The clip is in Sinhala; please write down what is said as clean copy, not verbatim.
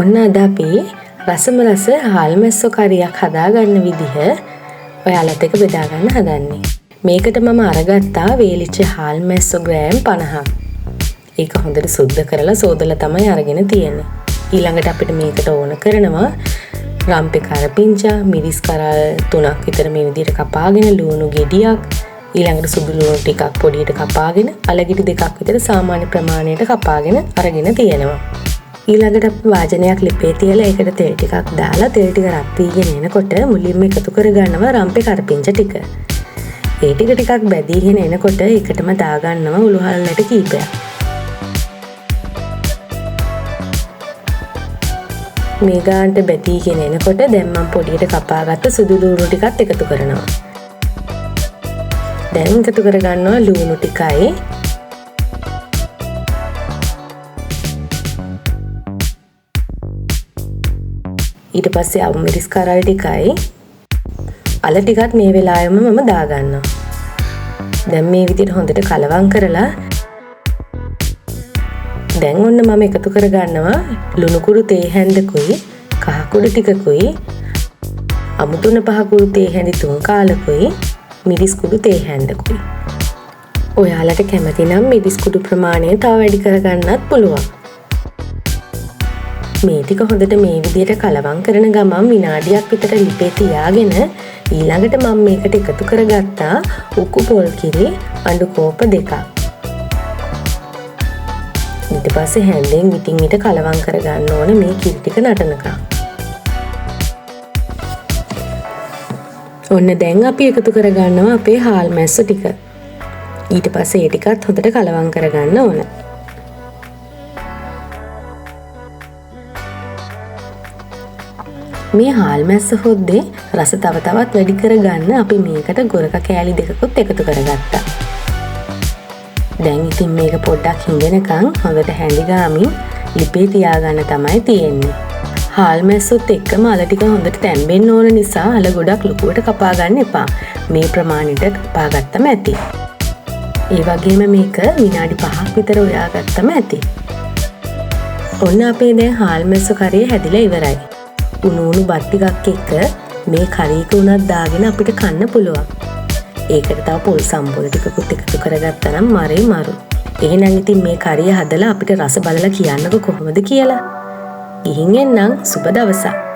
ඔන්න අද අපි රසම රස හාල්මැස්සෝ කරියක් හදාගන්න විදිහ ඔයාලත් එක්ක බෙදා ගන්න හදන්නේ. මේකට මම අරගත්තා වේලිච්ච හාල්මැස්සෝ ග්‍රෑම් 50ක්. ඒක හොඳට සුද්ධ කරලා සෝදලා තමයි අරගෙන තියෙන්නේ. ඊළඟට අපිට මේකට ඕන කරනවා රම්පේ කරපිංචා, මිරිස් කරල් 3ක් විතර මේ විදිහට කපාගෙන, ලුණු ගෙඩියක්, ඊළඟට සුදු ලුණු ටිකක් පොඩියට කපාගෙන, අලගිටි දෙකක් විතර සාමාන්‍ය ප්‍රමාණයට කපාගෙන අරගෙන තියෙනවා. ඊළඟට අපි වාජනයක් ලිපේ තියලා ඒකට තෙල් ටිකක් දාලා තෙල් ටික රත් වීගෙන එනකොට මුලින්ම එකතු කරගන්නවා රම්පේ කරපිංචා ටික. ඒ ටික ටිකක් බැදීගෙන එනකොට ඒකටම දාගන්නවා උළුහල්ලට කීපයක්. මේ ගානට බැදීගෙන එනකොට දැන් මම පොඩියට කපාගත්ත සුදු ලුණු ටිකත් එකතු කරනවා. දැන් එකතු කරගන්නවා ලුණු ටිකයි ඊට පස්සේ අවු මිරිස් කරල් ටිකයි අල ටිකත් මේ වෙලාවෙම මම දාගන්නවා. දැන් මේ විදිහට හොඳට කලවම් කරලා දැන් ඔන්න මම එකතු කරගන්නවා ලුණු කුඩු තේ හැන්දකුයි කහ කුඩු ටිකකුයි අමුතුන පහ කුඩු තේ හැඳි 3 කාලකුයි මිරිස් කුඩු තේ හැන්දකුයි. ඔයාලට කැමති නම් මිරිස් කුඩු ප්‍රමාණය තව වැඩි කරගන්නත් පුළුවන්. මේ ටික හොඳට මේ විදිහට කලවම් කරන ගමන් විනාඩියක් විතර ලිපේ තියාගෙන ඊළඟට මම මේකට එකතු කරගත්තා උකු පොල් කිරි අඬු කෝප 2ක්. ඊට පස්සේ හැන්දෙන් විටින් විට කලවම් කරගන්න ඕනේ මේ කිරි ටික නටනකම්. ඔන්න දැන් අපි එකතු කරගන්නවා අපේ හාල්මැස්සෝ ටික. ඊට පස්සේ ඒ ටිකත් හොඳට කලවම් කරගන්න ඕන. මේ හාල්මැස්ස හොද්දේ රස තව තවත් වැඩි කරගන්න අපි මේකට ගොරක කෑලි දෙකකුත් එකතු කරගත්තා. දැන් ඉතින් මේක පොඩ්ඩක් හිඟනකම් හොඳට හැඳි ගාමින් ලිපේ තියාගන්න තමයි තියෙන්නේ. හාල්මැස්සොත් එක්කම අල ටික හොඳට තැම්බෙන්න ඕන නිසා අල ගොඩක් ලොකුවට කපා ගන්න එපා. මේ ප්‍රමාණයට කපා ගත්තම ඇති. ඒ වගේම මේක විනාඩි 5ක් විතර උයා ගත්තම ඇති. ඔන්න අපේ දැන් හාල්මැස්සෝ කරිය හැදිලා ඉවරයි. උණු බත් ටිකක් එක්ක මේ කරීක උනත් දාගෙන අපිට කන්න පුළුවන්. ඒකට තව පොල් සම්බොල් ටිකකුත් එකතු කරගත්තා නම් මරේ මරු. එහෙනම් ඉතින් මේ කරිය හදලා අපිට රස බලලා කියන්නකො කොහොමද කියලා. ගිහින් එන්නම් සුබ දවසක්.